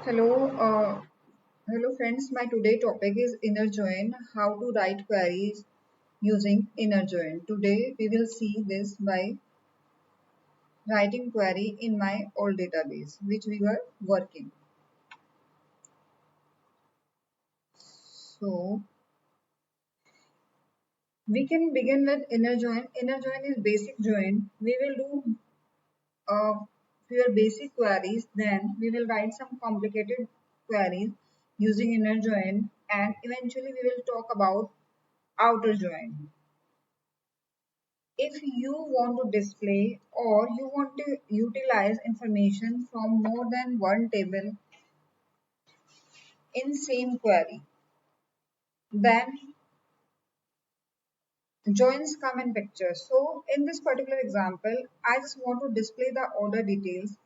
Hello, hello friends. My today topic is inner join. How to write queries using inner join. Today we will see this by writing query in my old database which we were working. So we can begin with inner join. Inner join is basic join. We will do few basic queries. Then we will write some complicated queries using inner join, and eventually we will talk about outer join. If you want to display or you want to utilize information from more than one table in same query, then joins come in picture. So in this particular example, I just want to display the order details,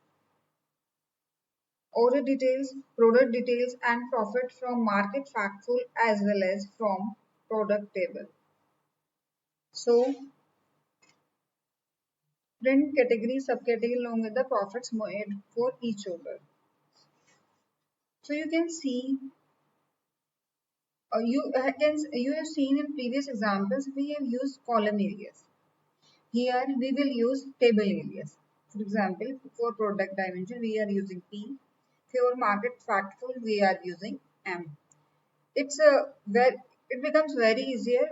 product details and profit from market factful as well as from product table. So print category, subcategory along with the profits made for each order. So you can see you have seen in previous examples we have used column alias. Here we will use table alias. For example, for product dimension we are using P. For market factful we are using M. It's a where it becomes very easier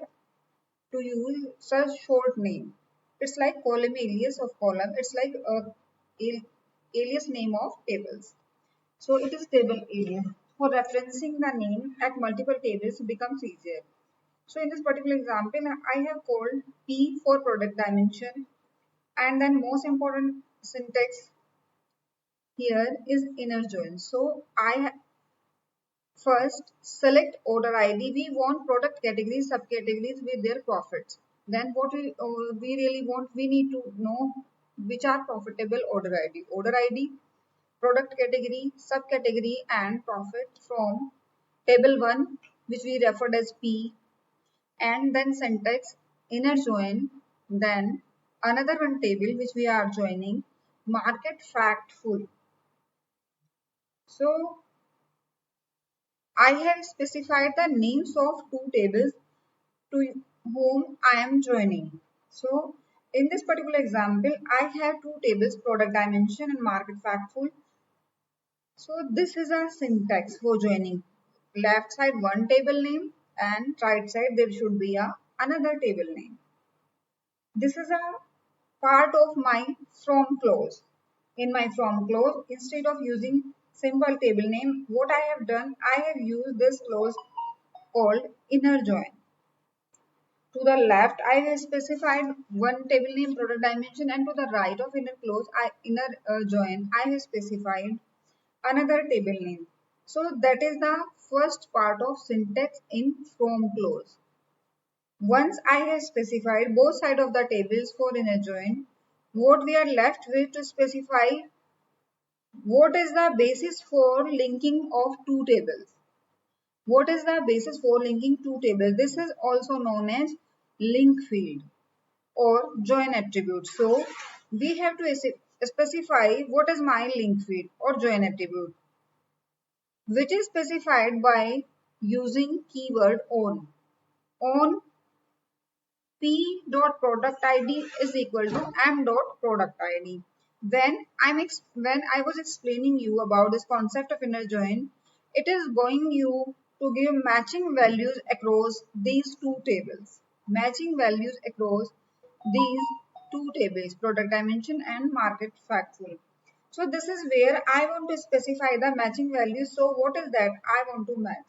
to use such short name. It's like column alias of column. It's like a alias name of tables. So it is table alias. For referencing the name at multiple tables becomes easier. So in this particular example, I have called P for product dimension, and then most important syntax here is inner join. So first select order ID. We want product categories, subcategories with their profits. Then what we really want, we need to know which are profitable order ID. Order ID, product category, subcategory and profit from table 1 which we referred as P, and then syntax inner join, then another one table which we are joining market factful. So I have specified the names of two tables to whom I am joining. So in this particular example, I have two tables, product dimension and market factful. So this is a syntax for joining. Left side one table name and right side there should be another table name. This is a part of my from clause. In my from clause, instead of using simple table name, what I have done, I have used this clause called inner join. To the left, I have specified one table name product dimension, and to the right of inner clause, inner join, I have specified another table name. So that is the first part of syntax in from clause. Once I have specified both sides of the tables for inner join, what we are left with to specify what is the basis for linking of two tables. What is the basis for linking two tables? This is also known as link field or join attribute. So we have to specify what is my link field or join attribute, which is specified by using keyword on. On P dot product ID is equal to M dot product ID. When I was explaining you about this concept of inner join, it is going you to give matching values across these two tables. Matching values across these two tables, product dimension and market factful. So this is where I want to specify the matching values. So what is that I want to match?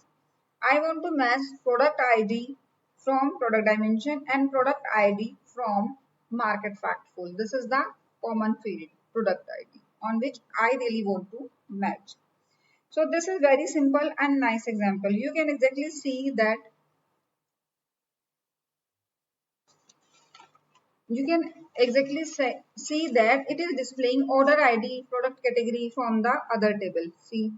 I want to match product ID from product dimension and product ID from market factful. This is the common field product ID on which I really want to match. So this is very simple and nice example. You can exactly see that see that it is displaying order ID product category from the other table. See,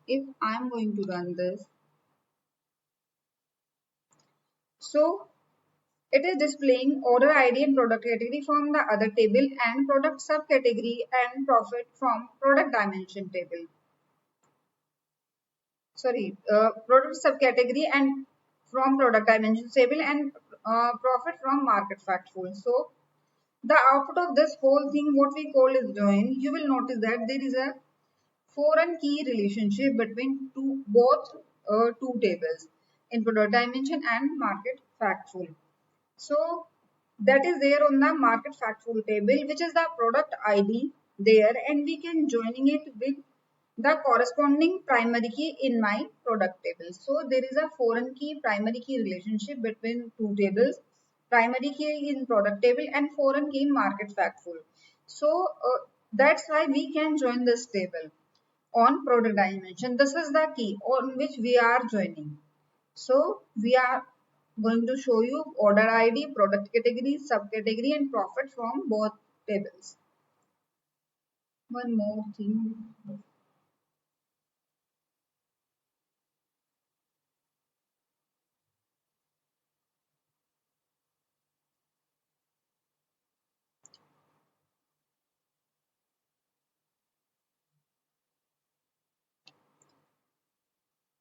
if I am going to run this, so It is displaying order ID and product category from the other table and product subcategory and profit from product dimension table. Product subcategory and from product dimension table and profit from market factful. So the output of this whole thing, what we call is join, you will notice that there is a foreign key relationship between both two tables in product dimension and market factful. So that is there on the market factful table, which is the product ID there, and we can joining it with the corresponding primary key in my product table. So there is a foreign key primary key relationship between two tables, primary key in product table and foreign key in market factful. So that's why we can join this table on product dimension. This is the key on which we are joining. So we are going to show you order ID, product category, subcategory and profit from both tables. One more thing.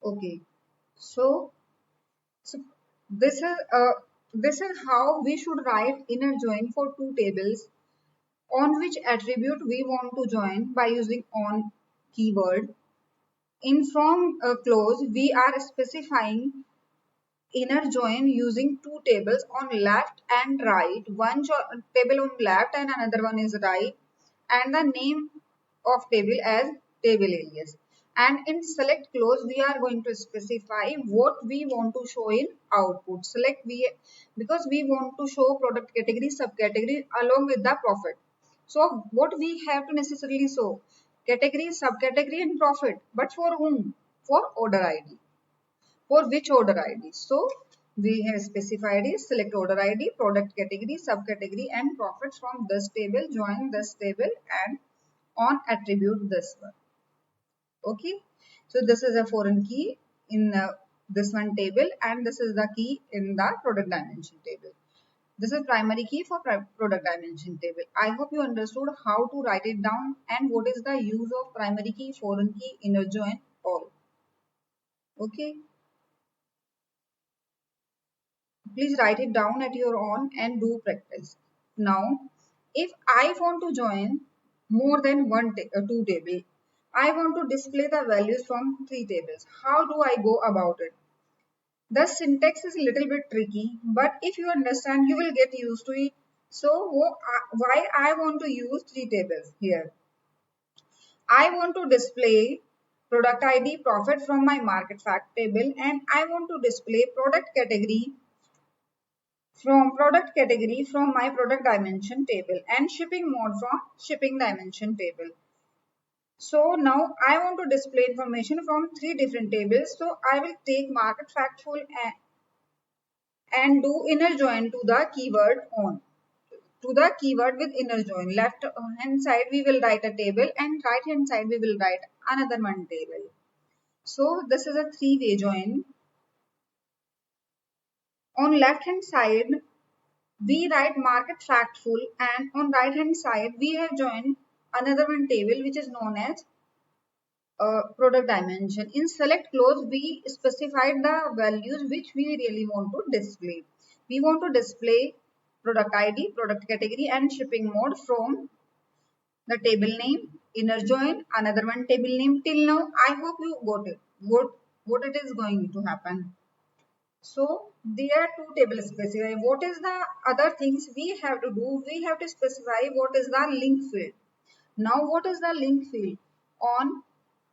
Okay. So, so this is how we should write inner join for two tables on which attribute we want to join by using on keyword. In from clause, we are specifying inner join using two tables on left and right. One table on left and another one is right, and the name of table as table alias. And in select clause, we are going to specify what we want to show in output. Select we because we want to show product category, subcategory along with the profit. So what we have to necessarily show category, subcategory and profit, but for whom? For order ID. For which order ID? So we have specified is select order ID, product category, subcategory and profits from this table, join this table and on attribute this one. Okay. So this is a foreign key in this one table and this is the key in the product dimension table. This is primary key for product dimension table. I hope you understood how to write it down and what is the use of primary key, foreign key, inner join, all. Okay. Please write it down at your own and do practice. Now, if I want to join more than two table, I want to display the values from three tables. How do I go about it? The syntax is a little bit tricky, but if you understand, you will get used to it. So, why I want to use three tables here? I want to display product ID profit from my market fact table and I want to display product category from my product dimension table and shipping mode from shipping dimension table. So now I want to display information from three different tables. So I will take market factful and do inner join to the keyword on. To the keyword with inner join. Left hand side we will write a table and right hand side we will write another one table. So this is a three-way join. On left hand side we write market factful and on right hand side we have joined another one table which is known as product dimension. In select clause we specified the values which we really want to display. We want to display product ID, product category and shipping mode from the table name, inner join, another one table name. Till now I hope you got it. What it is going to happen. So there are two tables specify. What is the other things we have to do? We have to specify what is the link field. Now what is the link field? On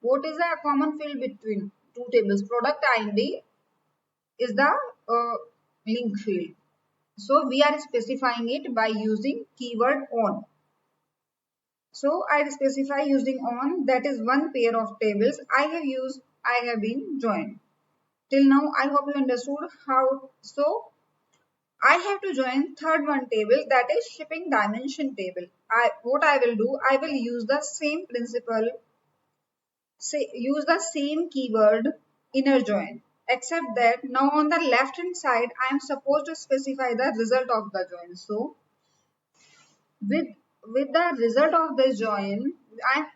what is the common field between two tables? Product ID is the link field. So we are specifying it by using keyword on. So I specify using on, that is one pair of tables I have been joined. Till now I hope you understood how. So I have to join third one table, that is shipping dimension table. What I will do, I will use the same principle, use the same keyword inner join. except that now on the left hand side I am supposed to specify the result of the join. So with the result of this join, I am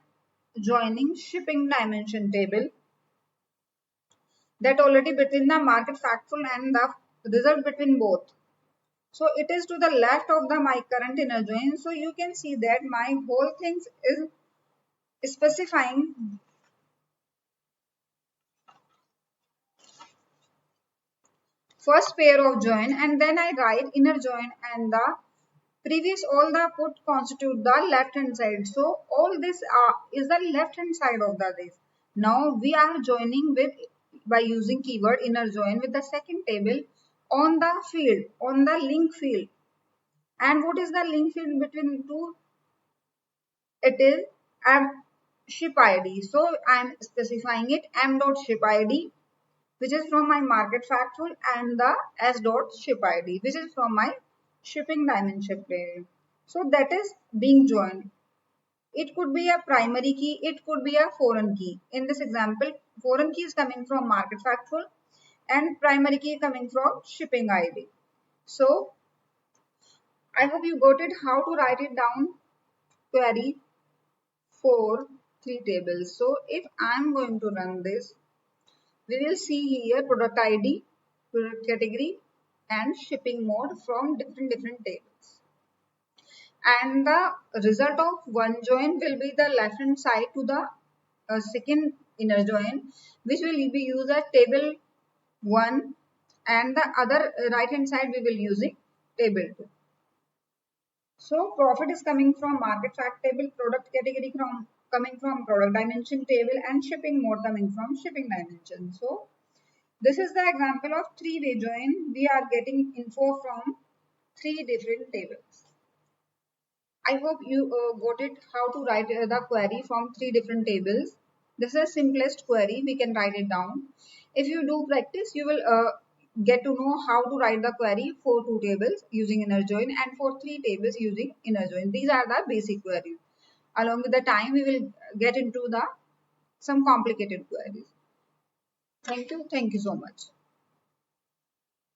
joining shipping dimension table that already between the market factful and the result between both. So it is to the left of the my current inner join. So you can see that my whole things is specifying first pair of join, and then I write inner join, and the previous all the put constitute the left hand side. So all this is the left hand side of the this. Now we are joining with by using keyword inner join with the second table on the field, on the link field. And what is the link field between two? It is m ship id. So I am specifying it m dot ship id, which is from my market factual, and the s dot ship id, which is from my shipping dimension table. So that is being joined. It could be a primary key, it could be a foreign key. In this example, foreign key is coming from market factual and primary key coming from shipping id. So I hope you got it how to write it down query for three tables. So if I'm going to run this, we will see here product ID, product category, and shipping mode from different tables. And the result of one join will be the left hand side to the second inner join, which will be used as table 1, and the other right hand side we will using table 2. So profit is coming from market fact table, product category from coming from product dimension table, and shipping mode coming from shipping dimension. So this is the example of three-way join. We are getting info from three different tables. I hope you got it how to write the query from three different tables. This is the simplest query. We can write it down. If you do practice, you will get to know how to write the query for two tables using inner join and for three tables using inner join. These are the basic queries. Along with the time, we will get into the some complicated queries. Thank you. Thank you so much.